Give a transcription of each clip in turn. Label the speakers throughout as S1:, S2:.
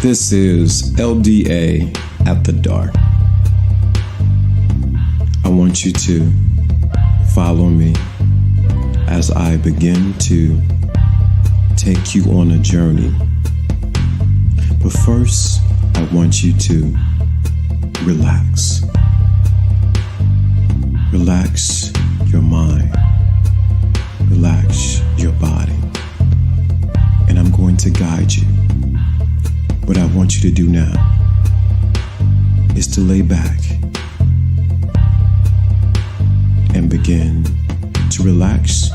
S1: This is LDA at the dark. I want you to follow me as I begin to take you on a journey. But first, I want you to relax. Relax your mind. Relax your body. And I'm going to guide you. What I want you to do now is to lay back and begin to relax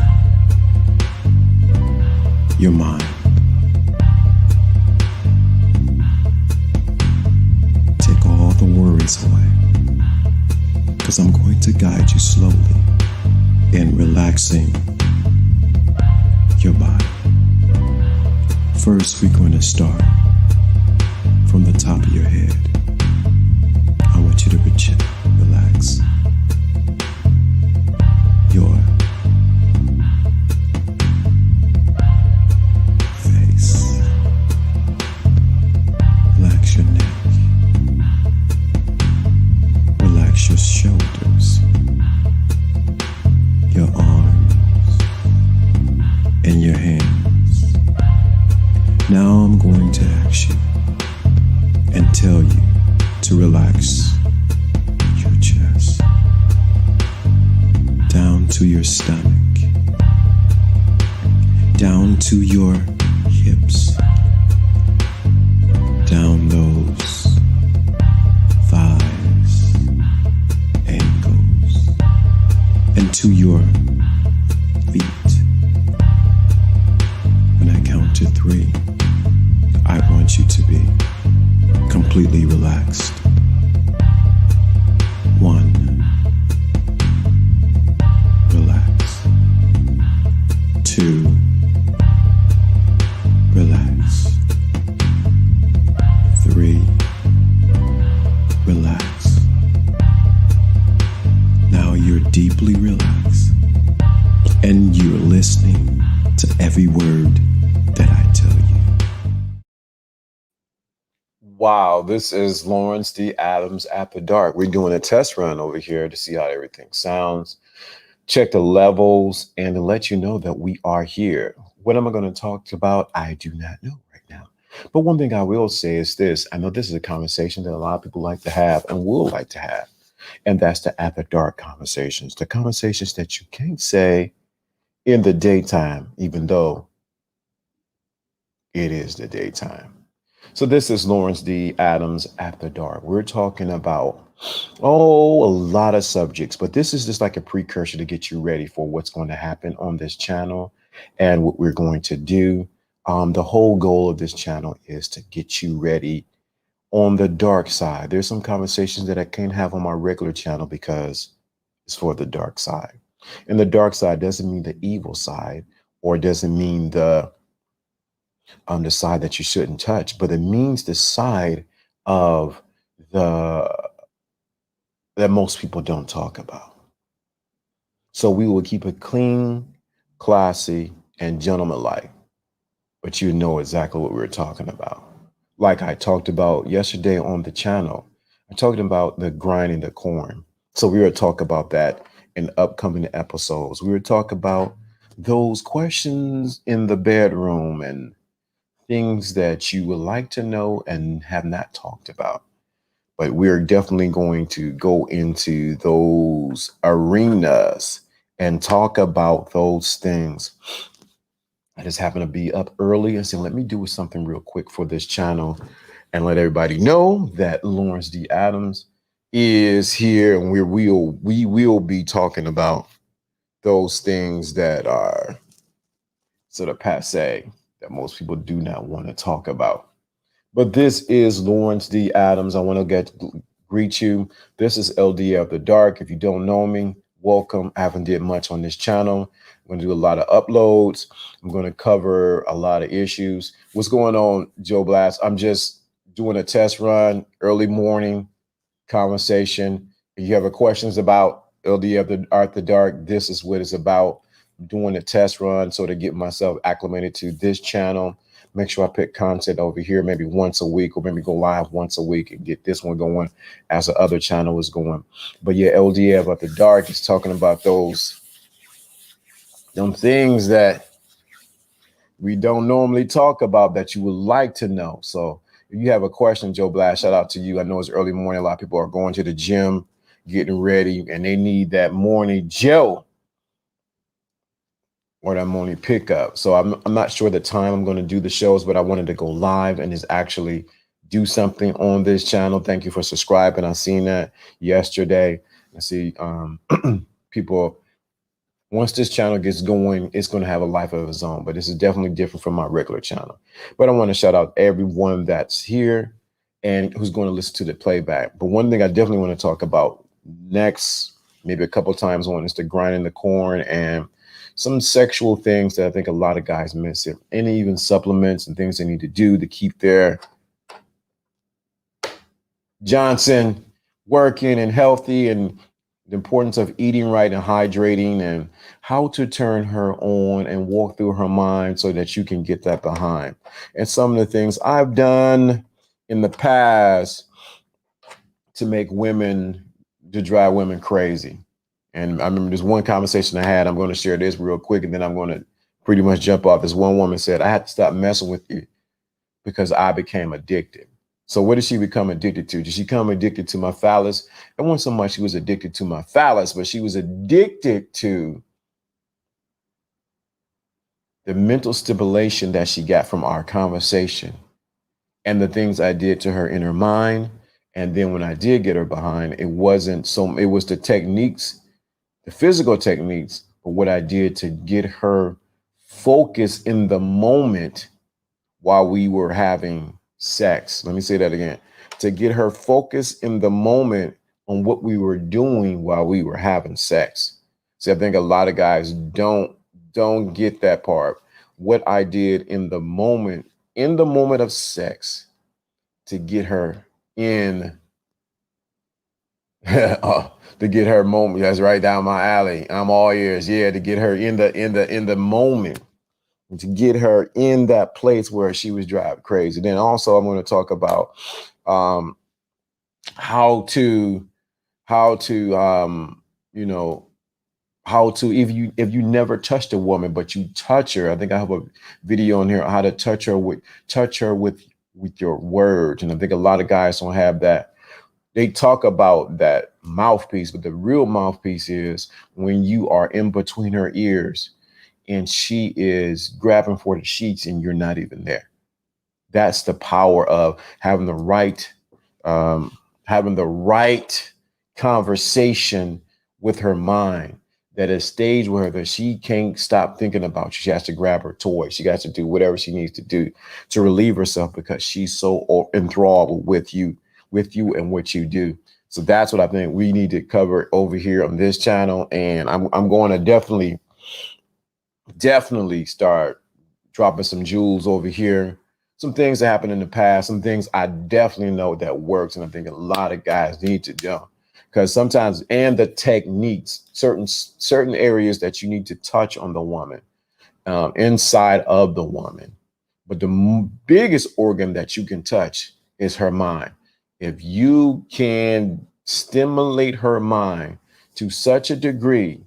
S1: your mind. Take all the worries away, because I'm going to guide you slowly in relaxing your body. First, we're going to start from the top of your head. I want you to relax your face. Relax your neck. Relax your shoulders, your arms, and your hands. Now I'm going to ask you and tell you to relax your chest down to your stomach, down to your hips, down those thighs, ankles, and to your feet. When I count to 3, I want you to be completely relaxed. 1, relax. 2, relax. 3, relax. Now you're deeply relaxed and you're listening to every word that I tell you. Wow, this is Lawrence D. Adams at the dark. We're doing a test run over here to see how everything sounds, check the levels, and to let you know that we are here. What am I going to talk about? I do not know right now. But one thing I will say is this. I know this is a conversation that a lot of people like to have and will like to have. And that's the at the dark conversations, the conversations that you can't say in the daytime, even though it is the daytime. So this is Lawrence D. Adams After Dark. We're talking about, a lot of subjects, but this is just like a precursor to get you ready for what's going to happen on this channel and what we're going to do. The whole goal of this channel is to get you ready on the dark side. There's some conversations that I can't have on my regular channel because it's for the dark side. And the dark side doesn't mean the evil side, or doesn't mean the side that you shouldn't touch, but it means the side of that most people don't talk about. So we will keep it clean, classy, and gentlemanlike, but you know exactly what we're talking about. Like I talked about yesterday on the channel, I talked about the grinding the corn. So we will talk about that in upcoming episodes. We will talk about those questions in the bedroom and things that you would like to know and have not talked about. But we're definitely going to go into those arenas and talk about those things. I just happen to be up early and said, let me do something real quick for this channel and let everybody know that Lawrence D. Adams is here, and we will be talking about those things that are sort of passe, that most people do not want to talk about. But this is Lawrence D. Adams. I want to greet you. This is LD After Dark. If you don't know me, welcome. I haven't did much on this channel. I'm going to do a lot of uploads. I'm going to cover a lot of issues. What's going on, Joe Blass? I'm just doing a test run, early morning conversation. If you have questions about LD After Dark, this is what it's about. I'm doing a test run so to get myself acclimated to this channel. make sure I put content over here maybe once a week, or maybe go live once a week and get this one going as the other channel is going. But yeah, LDA about the dark is talking about them things that we don't normally talk about that you would like to know. So if you have a question, Joe Blass, shout out to you. I know it's early morning. A lot of people are going to the gym, getting ready, and they need that morning Joe or that morning pickup. So I'm not sure the time I'm going to do the shows, but I wanted to go live and just actually do something on this channel. Thank you for subscribing. I seen that yesterday. I see people. Once this channel gets going, it's going to have a life of its own, but this is definitely different from my regular channel. But I want to shout out everyone that's here and who's going to listen to the playback. But one thing I definitely want to talk about next, maybe a couple of times on, is the grinding the corn and some sexual things that I think a lot of guys miss it, and even supplements and things they need to do to keep their Johnson working and healthy, and the importance of eating right and hydrating, and how to turn her on and walk through her mind so that you can get that behind. And some of the things I've done in the past to make women, to drive women crazy. And I remember this one conversation I had. I'm going to share this real quick, and then I'm going to pretty much jump off. This one woman said, I had to stop messing with you because I became addicted. So what did she become addicted to? Did she become addicted to my phallus? It wasn't so much she was addicted to my phallus, but she was addicted to the mental stimulation that she got from our conversation and the things I did to her in her mind. And then when I did get her behind, it was the techniques, the physical techniques, but what I did to get her focused in the moment while we were having sex. Let me say that again. To get her focused in the moment on what we were doing while we were having sex. See, I think a lot of guys don't get that part. What I did in the moment of sex to get her in to get her moment. That's right down my alley. I'm all ears. Yeah, to get her in the moment, to get her in that place where she was driving crazy. Then also I'm going to talk about how to if you never touched a woman but you touch her. I think I have a video on here how to touch her with your words. And I think a lot of guys don't have that. They talk about that mouthpiece, but the real mouthpiece is when you are in between her ears and she is grabbing for the sheets and you're not even there. That's the power of having the right conversation with her mind, that is stage with her that she can't stop thinking about you. She has to grab her toy. She has to do whatever she needs to do to relieve herself because she's so enthralled with you and what you do. So that's what I think we need to cover over here on this channel. And I'm going to definitely start dropping some jewels over here. Some things that happened in the past, some things I definitely know that works. And I think a lot of guys need to do, because sometimes, and the techniques, certain areas that you need to touch on the woman, inside of the woman. But the biggest organ that you can touch is her mind. If you can stimulate her mind to such a degree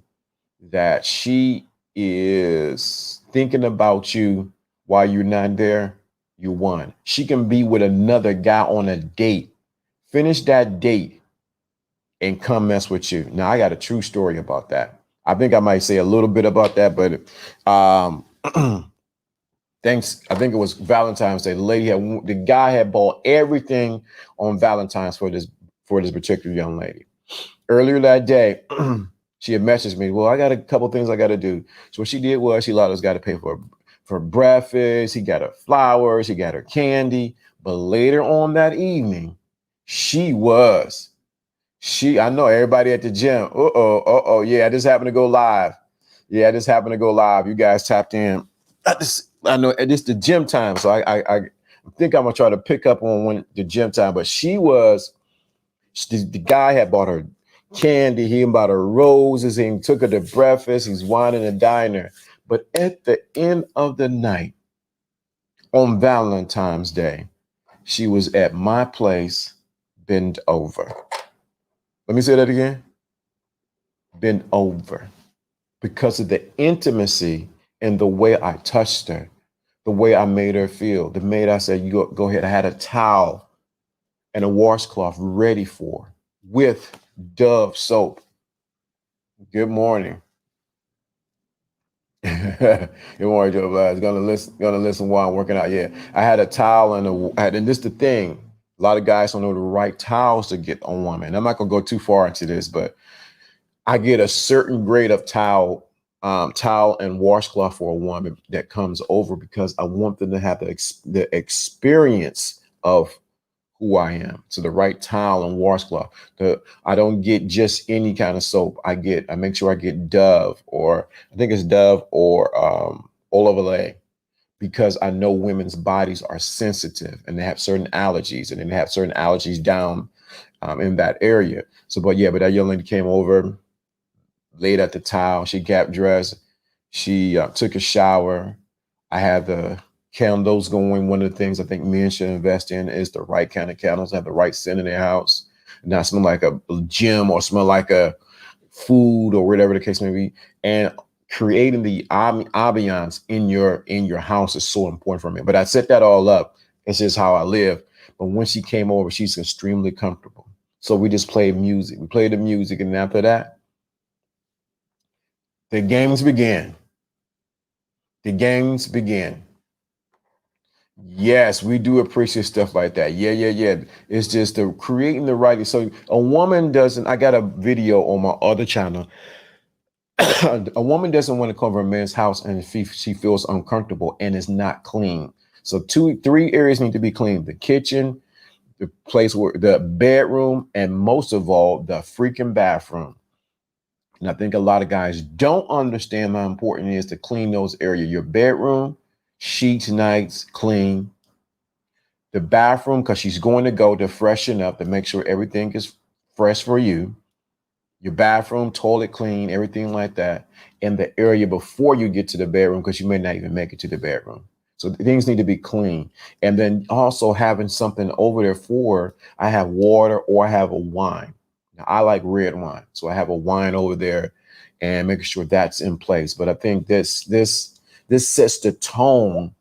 S1: that she is thinking about you while you're not there, you won. She can be with another guy on a date, finish that date, and come mess with you. Now, I got a true story about that. I think I might say a little bit about that, but thanks. I think it was Valentine's Day. The guy had bought everything on Valentine's for this particular young lady. Earlier that day, she had messaged me, well, I got a couple things I got to do. So what she did was she allowed us guy to pay for breakfast. He got her flowers. He got her candy. But later on that evening, I know everybody at the gym. Yeah, I just happened to go live. You guys tapped in. I know it's the gym time. So I think I'm going to try to pick up on the gym time. But the guy had bought her candy. He bought her roses. He took her to breakfast. He's whining and dining her. But at the end of the night, On Valentine's Day, she was at my place, bent over. Let me say that again. Bent over. Because of the intimacy and the way I touched her, the way I made her feel. The maid, I said, you go ahead. I had a towel and a washcloth ready for her with Dove soap. Good morning. Good morning, Joe Blass. Gonna listen while I'm working out. Yeah, I had a towel and this the thing. A lot of guys don't know the right towels to get on women. I'm not gonna go too far into this, but I get a certain grade of towel and washcloth for a woman that comes over because I want them to have the experience of who I am. So the right towel and washcloth. I don't get just any kind of soap. I make sure I get Dove, or I think it's Dove or Olive Olay, because I know women's bodies are sensitive and they have certain allergies, and then they have certain allergies down in that area. So, but that young lady came over, laid at the towel. She got dressed. She took a shower. I had the candles going. One of the things I think men should invest in is the right kind of candles, have the right scent in their house, not smell like a gym or smell like a food or whatever the case may be. And creating the ambiance in your house is so important for me. But I set that all up. It's just how I live. But when she came over, she's extremely comfortable. So we just played music. We played the music, and after that, the games began. The games began. Yes, we do appreciate stuff like that. Yeah. It's just the creating the writing. So a woman doesn't, I got a video on my other channel. A woman doesn't want to come to a man's house and she feels uncomfortable and is not clean. So three areas need to be clean: the kitchen, the place where the bedroom, and most of all, the freaking bathroom. And I think a lot of guys don't understand how important it is to clean those areas. Your bedroom, sheets, nights, clean. The bathroom, because she's going to go to freshen up to make sure everything is fresh for you. Your bathroom, toilet clean, everything like that. And the area before you get to the bedroom, because you may not even make it to the bedroom. So things need to be clean. And then also having something over there for, I have water or I have a wine. Now, I like red wine. So I have a wine over there and making sure that's in place. But I think this sets the tone.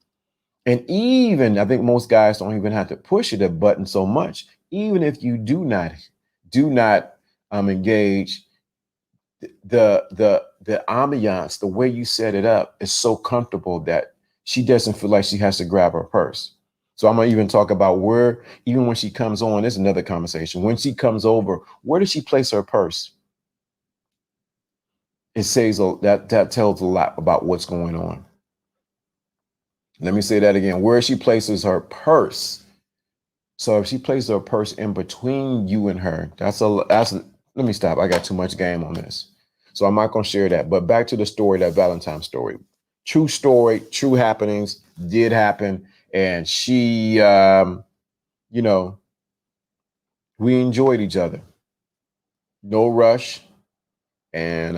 S1: And even I think most guys don't even have to push it a button so much. Even if you do not engage, the ambiance, the way you set it up is so comfortable that she doesn't feel like she has to grab her purse. So I'm gonna even talk about where, even when she comes on, there's another conversation. When she comes over, where does she place her purse? It says that tells a lot about what's going on. Let me say that again. Where she places her purse. So if she places her purse in between you and her, let me stop. I got too much game on this. So I'm not going to share that. But back to the story, that Valentine story. True story, true happenings did happen. And she, we enjoyed each other. No rush. And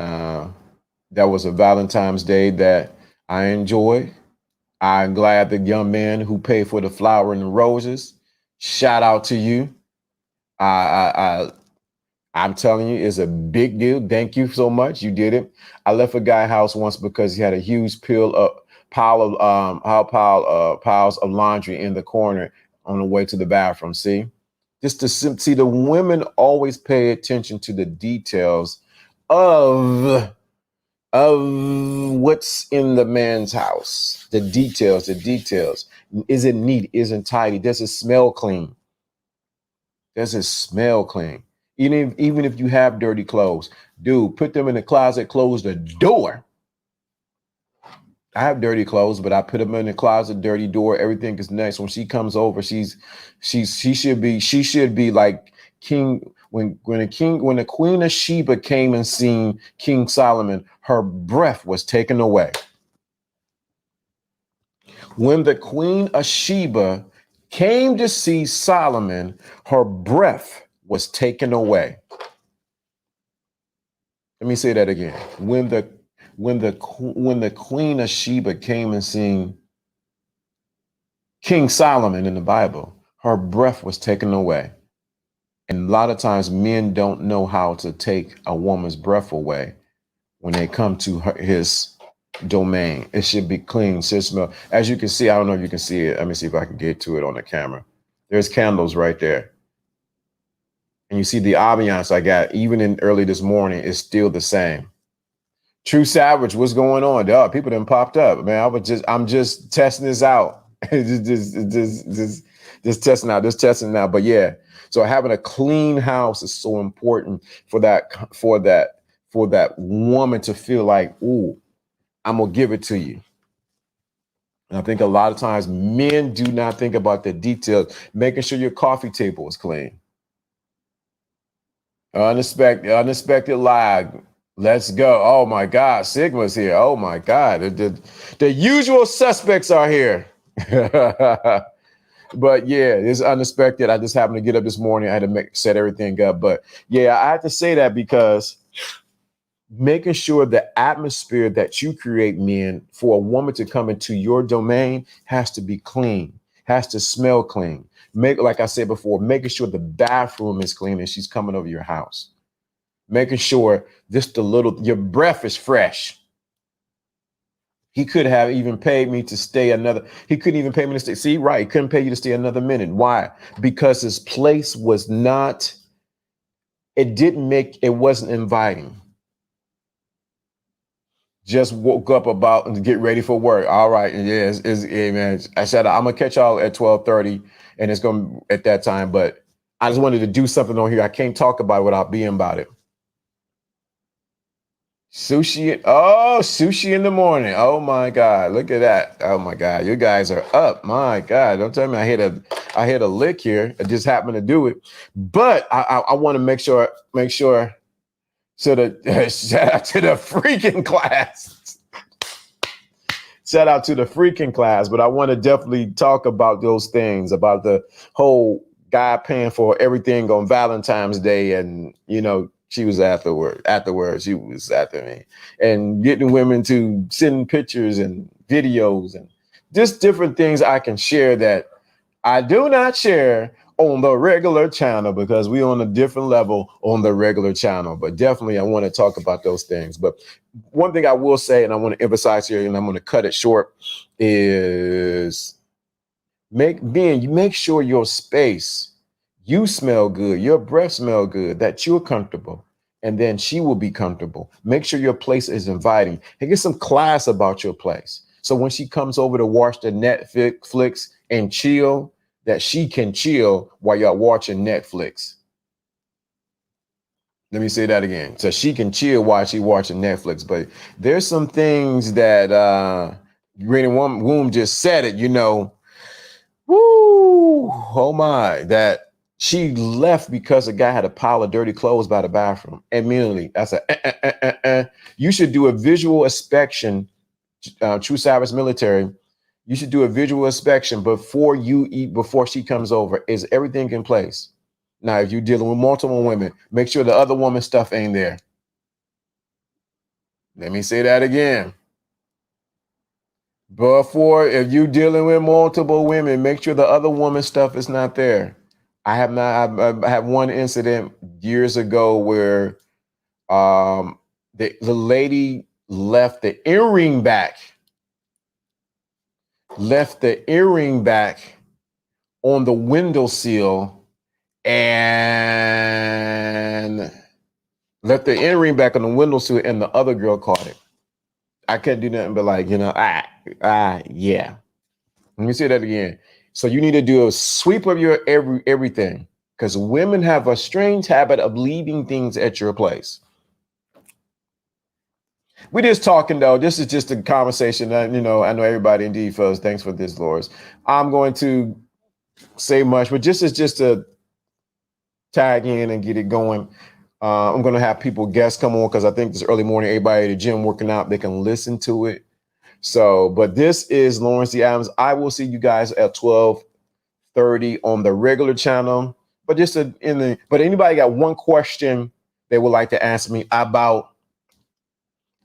S1: that was a Valentine's Day that I enjoyed. I'm glad the young man who paid for the flower and the roses. Shout out to you. I'm telling you, it's a big deal. Thank you so much. You did it. I left a guy house once because he had a huge piles of laundry in the corner on the way to the bathroom. See, just to see, the women always pay attention to the details of what's in the man's house. The details. Is it neat? Isn't tidy? Does it smell clean? Does it smell clean? Even if you have dirty clothes, dude, put them in the closet, close the door. I have dirty clothes, but I put them in the closet, dirty door. Everything is nice. When she comes over, she should be like King when the Queen of Sheba came and seen King Solomon, her breath was taken away. When the Queen of Sheba came to see Solomon, her breath was taken away. Let me say that again. When the Queen of Sheba came and seen King Solomon in the Bible, her breath was taken away. And a lot of times men don't know how to take a woman's breath away when they come to his domain. It should be clean, should smell. As you can see, I don't know if you can see it. Let me see if I can get to it on the camera. There's candles right there. And you see the ambiance I got, even in early this morning, is still the same. True Savage, what's going on? Dog, people done popped up. Man, I'm just testing this out. just testing out, just testing it out. But yeah, so having a clean house is so important for that woman to feel like, ooh, I'm gonna give it to you. And I think a lot of times men do not think about the details, making sure your coffee table is clean. Unexpected lag. Let's go. Oh my God, Sigma's here. Oh my God, the usual suspects are here. But yeah, it's unexpected. I just happened to get up this morning. I had to set everything up. But yeah, I have to say that because making sure the atmosphere that you create, men, for a woman to come into your domain has to be clean, has to smell clean. Like I said before, making sure the bathroom is clean and she's coming over your house. Making sure your breath is fresh. He could have even paid me to stay he couldn't even pay me to stay. See, right. He couldn't pay you to stay another minute. Why? Because his place was not, it wasn't inviting. Just woke up about to get ready for work. All right. Yeah, man. I said, I'm going to catch y'all at 12:30 and it's going to at that time. But I just wanted to do something on here. I can't talk about it without being about it. Sushi in the morning. Oh my God. Look at that. Oh my God. You guys are up. My God. Don't tell me I hit a lick here. I just happened to do it. But I want to make sure. So shout out to the freaking class. Shout out to the freaking class. But I want to definitely talk about those things, about the whole guy paying for everything on Valentine's Day. And, she was afterwards, she was after me, and getting women to send pictures and videos and just different things I can share that I do not share on the regular channel, because we on a different level on the regular channel. But definitely I want to talk about those things. But one thing I will say, and I want to emphasize here, and I'm going to cut it short, is make sure your space, you smell good, your breath smell good, that you're comfortable, and then she will be comfortable. Make sure your place is inviting, and get some class about your place. So when she comes over to watch the Netflix and chill, that she can chill while y'all watching Netflix. Let me say that again. So she can chill while she watching Netflix. But there's some things that Green Womb just said it, woo, oh my, that she left because a guy had a pile of dirty clothes by the bathroom. Immediately, I said, You should do a visual inspection, True Savage Military. You should do a visual inspection before you eat, before she comes over. Is everything in place? Now, if you're dealing with multiple women, make sure the other woman's stuff ain't there. Let me say that again. If you're dealing with multiple women, make sure the other woman's stuff is not there. I have one incident years ago where the lady left the earring back on the windowsill, and left the earring back on the windowsill, and the other girl caught it. I couldn't do nothing but yeah. Let me say that again. So you need to do a sweep of your everything, because women have a strange habit of leaving things at your place. We're just talking, though. This is just a conversation. I know everybody indeed feels. Thanks for this, Lors. I'm going to say much, but just to tag in and get it going. I'm going to have guests come on, because I think this early morning, everybody at the gym working out, they can listen to it. So, but this is Lawrence D. Adams. I will see you guys at 12:30 on the regular channel. But but anybody got one question they would like to ask me about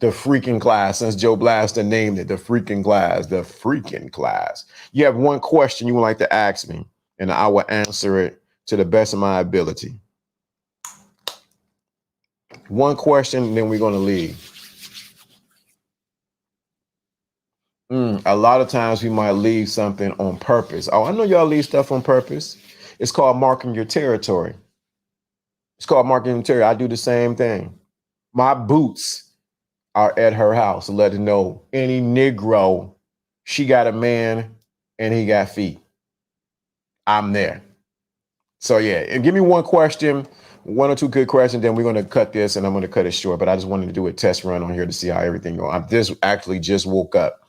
S1: The freaking class, since Joe Blaster named it, the freaking class, the freaking class. You have one question you would like to ask me, and I will answer it to the best of my ability. One question, then we're going to leave. A lot of times we might leave something on purpose. Oh, I know y'all leave stuff on purpose. It's called marking your territory. It's called marking your territory. I do the same thing. My boots are at her house to let her know any Negro, she got a man and he got feet. I'm there. So yeah, and give me one question, one or two good questions, then we're going to cut this and I'm going to cut it short. But I just wanted to do a test run on here to see how everything goes. I just woke up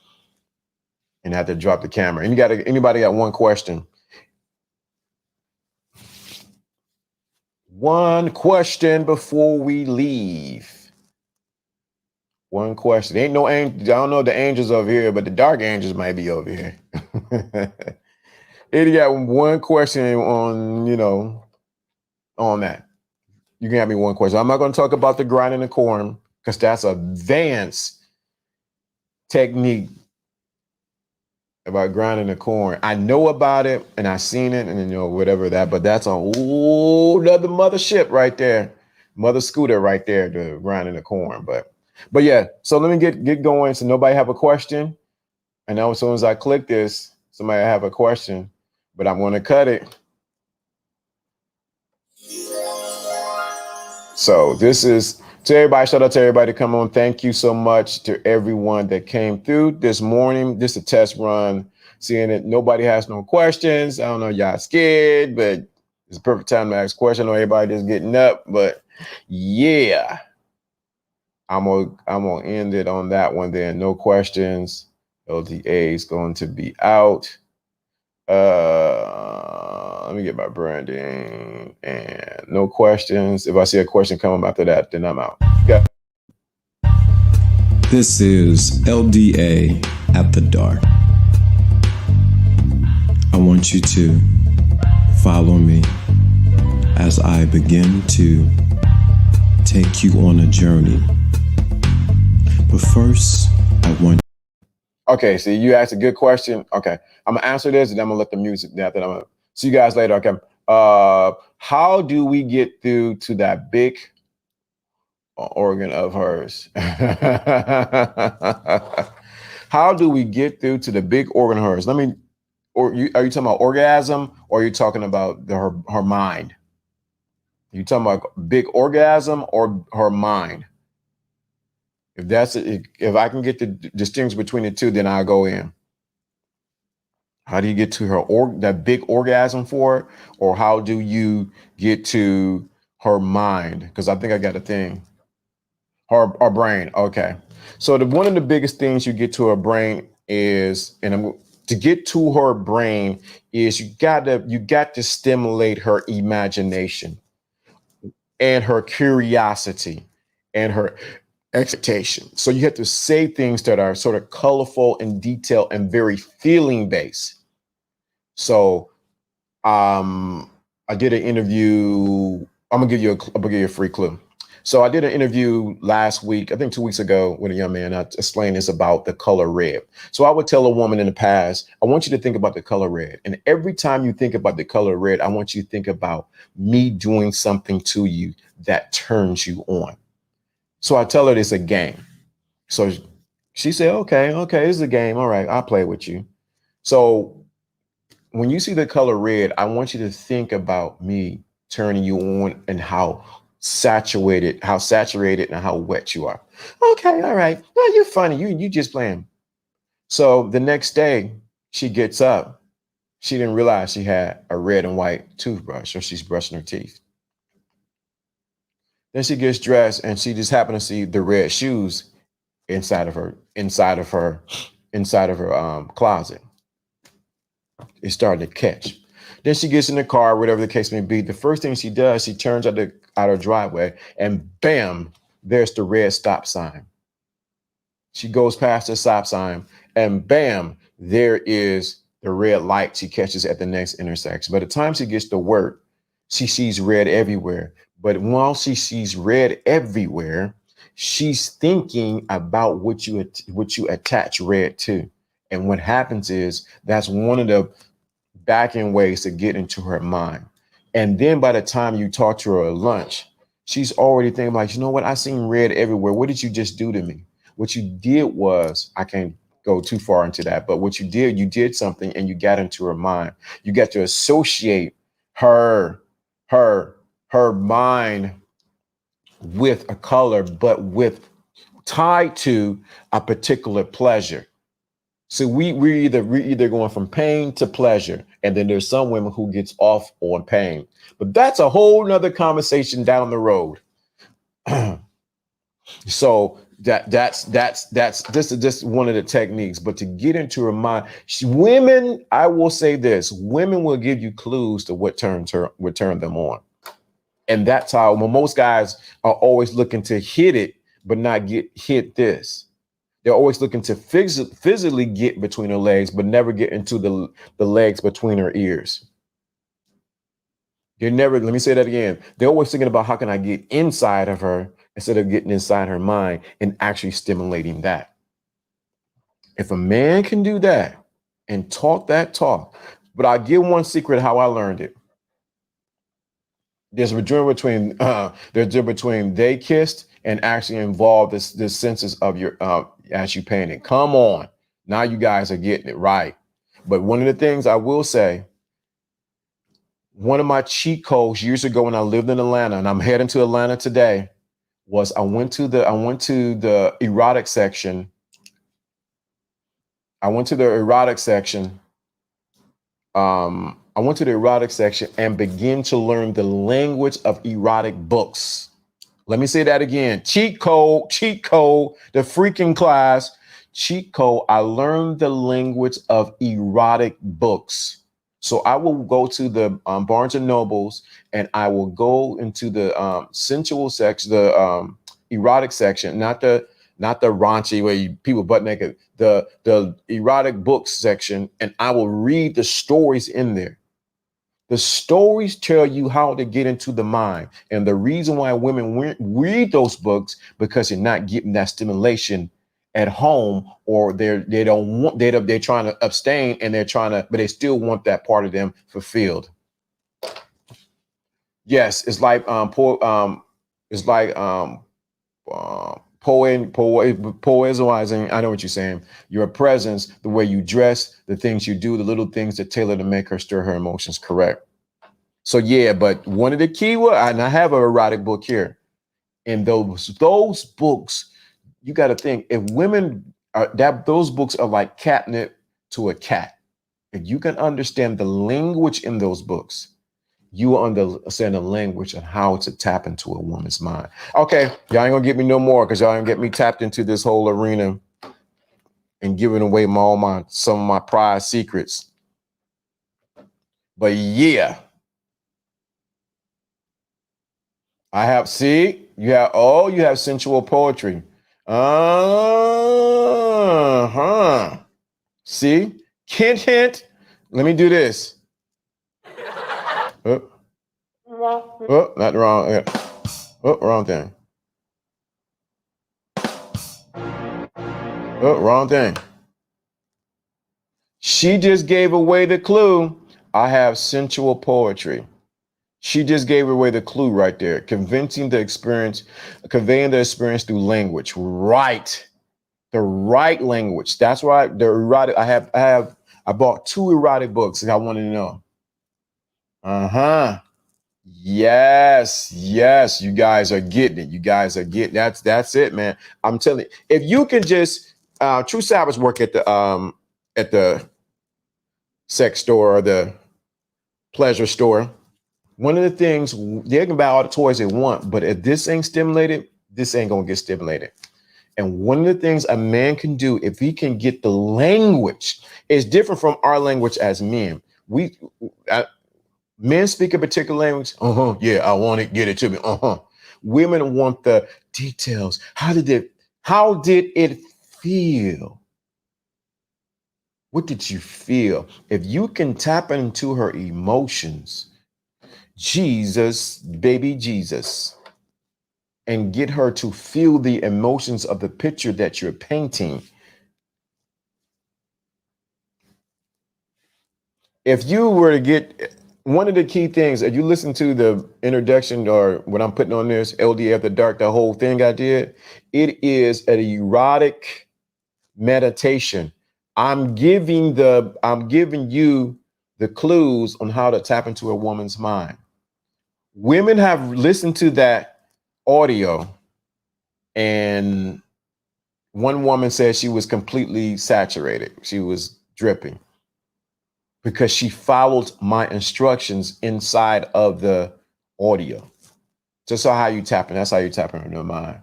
S1: and had to drop the camera. And anybody got one question? One question before we leave. One question. Ain't no angel. I don't know the angels over here, but the dark angels might be over here. It got one question on, on that. You can have me one question. I'm not going to talk about the grinding the corn because that's advanced technique about grinding the corn. I know about it and I seen it and whatever that, but that's a whole nother mothership right there. Mother scooter right there, the grinding the corn. But yeah, so let me get going. So nobody have a question. I know as soon as I click this, somebody have a question, but I'm going to cut it. So this is to everybody. Shout out to everybody to come on. Thank you so much to everyone that came through this morning. This is a test run. Seeing that nobody has no questions. I don't know, y'all scared, but it's a perfect time to ask questions. I know everybody just getting up, but yeah, I'm gonna end it on that one. Then no questions. LDA is going to be out. Let me get my branding and no questions. If I see a question come after that, then I'm out. Yeah.
S2: This is LDA at the dark. I want you to follow me as I begin to take you on a journey. But first, I want.
S1: Okay, so you asked a good question. Okay, I'm gonna answer this and then I'm gonna let the music. Then I'm gonna see you guys later. Okay. How do we get through to that big organ of hers? How do we get through to the big organ of hers? Are you talking about orgasm or are you talking about her mind? Are you talking about big orgasm or her mind? If I can get the distinction between the two, then I'll go in. How do you get to that big orgasm for her? Or how do you get to her mind? Because I think I got a thing. Her brain. Okay. So one of the biggest things you get to her brain is, to get to her brain is you got to stimulate her imagination and her curiosity and her expectation. So you have to say things that are sort of colorful and detailed and very feeling based. So I did an interview. I'm gonna give you a free clue. So I did an interview last week, I think 2 weeks ago, with a young man. I explained this about the color red. So I would tell a woman in the past, I want you to think about the color red. And every time you think about the color red, I want you to think about me doing something to you that turns you on. So I tell her it's a game. So she said, okay, it's a game. All right, I'll play with you. So when you see the color red, I want you to think about me turning you on and how saturated and how wet you are. Okay, all right. Well, you're funny. You just playing. So the next day she gets up. She didn't realize she had a red and white toothbrush, or she's brushing her teeth. Then she gets dressed and she just happened to see the red shoes inside of her closet. It started to catch. Then she gets in the car, whatever the case may be. The first thing she does, she turns out her driveway and bam, there's the red stop sign. She goes past the stop sign and bam, there is the red light she catches at the next intersection. By the time she gets to work, she sees red everywhere. But while she sees red everywhere, she's thinking about what you attach red to. And what happens is that's one of the back end ways to get into her mind. And then by the time you talk to her at lunch, she's already thinking like, you know what? I seen red everywhere. What did you just do to me? What you did was, I can't go too far into that, but what you did something and you got into her mind. You got to associate her, her, her mind with a color, but with tied to a particular pleasure. So we're either going from pain to pleasure, and then there's some women who gets off on pain, but that's a whole nother conversation down the road. So that's this is just one of the techniques. But to get into her mind, women, I will say this: women will give you clues to what turn them on, and that's how. Well, most guys are always looking to hit it, but not get hit this. They're always looking to physically get between her legs, but never get into the legs between her ears. They're never, let me say that again. They're always thinking about how can I get inside of her instead of getting inside her mind and actually stimulating that. If a man can do that and talk that talk, but I'll give one secret how I learned it. There's a difference between they kissed and actually involved this senses of your as you painted. Come on. Now you guys are getting it right. But one of the things I will say, one of my cheat codes years ago when I lived in Atlanta, and I'm heading to Atlanta today, was I went to the erotic section. I went to the erotic section. I went to the erotic section and began to learn the language of erotic books. Let me say that again. Cheat code, the freaking class, cheat code. I learned the language of erotic books. So I will go to the Barnes and Nobles and I will go into the sensual section, the erotic section, not the raunchy where people butt naked, the erotic books section, and I will read the stories in there. The stories tell you how to get into the mind. And the reason why women read those books, because you're not getting that stimulation at home, or they're trying to abstain and but they still want that part of them fulfilled. Yes, it's like poesizing. I know what you're saying. Your presence, the way you dress, the things you do, the little things that tailor to make her stir her emotions. Correct. So yeah, but one of the key words, and I have an erotic book here. In those books, you got to think, if women are those books are like catnip to a cat. If you can understand the language in those books, you will understand the language of how to tap into a woman's mind. Okay, y'all ain't gonna get me no more because y'all ain't get me tapped into this whole arena and giving away some of my prized secrets. But yeah, I have you have sensual poetry. See, hint. Let me do this. Not wrong. Wrong thing. Wrong thing. She just gave away the clue. I have sensual poetry. She just gave away the clue right there. Conveying the experience through language. Right. The right language. That's why the erotic. I bought 2 erotic books and I wanted to know. Yes, you guys are getting it. That's it, man. I'm telling you, if you can just True Savage work at the sex store or the pleasure store. One of the things, they can buy all the toys they want, but if this ain't stimulated, this ain't gonna get stimulated. And one of the things a man can do, if he can get the language, is different from our language as men. Men speak a particular language. Yeah, I want it. Get it to me. Women want the details. How did it feel? What did you feel? If you can tap into her emotions, Jesus, baby Jesus. and get her to feel the emotions of the picture that you're painting. If you were to get one of the key things, if you listen to the introduction or what I'm putting on this, LD After Dark, the whole thing I did, it is an erotic meditation. I'm giving you the clues on how to tap into a woman's mind. Women have listened to that audio, and one woman said she was completely saturated. She was dripping because she followed my instructions inside of the audio. Just how you tapping. That's how you tapping in her mind.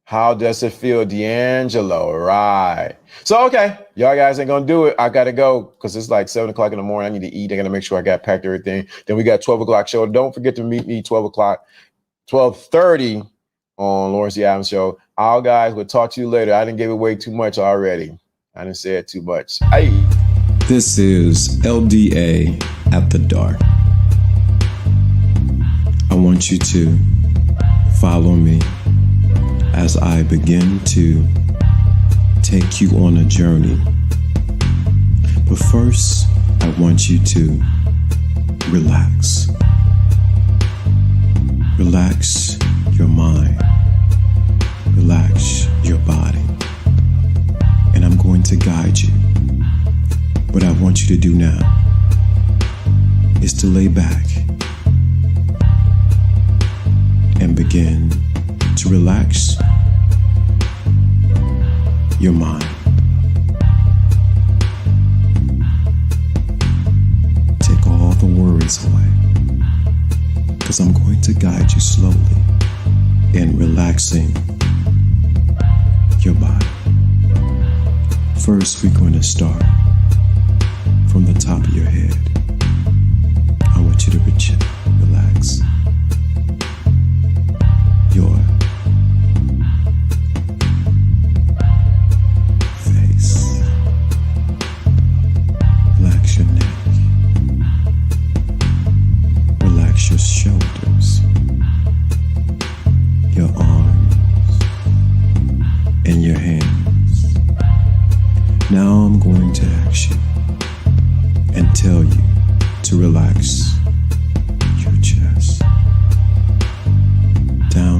S1: How does it feel, D'Angelo? Right. So, okay, y'all guys ain't gonna do it. I gotta go because it's like 7 o'clock in the morning. I need to eat. I gotta make sure I got packed everything. Then we got 12 o'clock show. Don't forget to meet me 12 o'clock, 12:30 on Lawrence D. Adams Show. All guys, we'll talk to you later. I didn't give away too much already. I didn't say it too much. Hey.
S2: This is LDA After Dark. I want you to follow me as I begin to take you on a journey. But first, I want you to relax. Relax your mind. Relax your body. And I'm going to guide you. What I want you to do now is to lay back and begin to relax your mind. Take all the worries away, because I'm going to guide you slowly in relaxing your body. First, we're going to start from the top of your head. I want you to relax your face. Relax your neck. Relax your shoulders, your arms, and your hands. Now I'm going to ask you and tell you to relax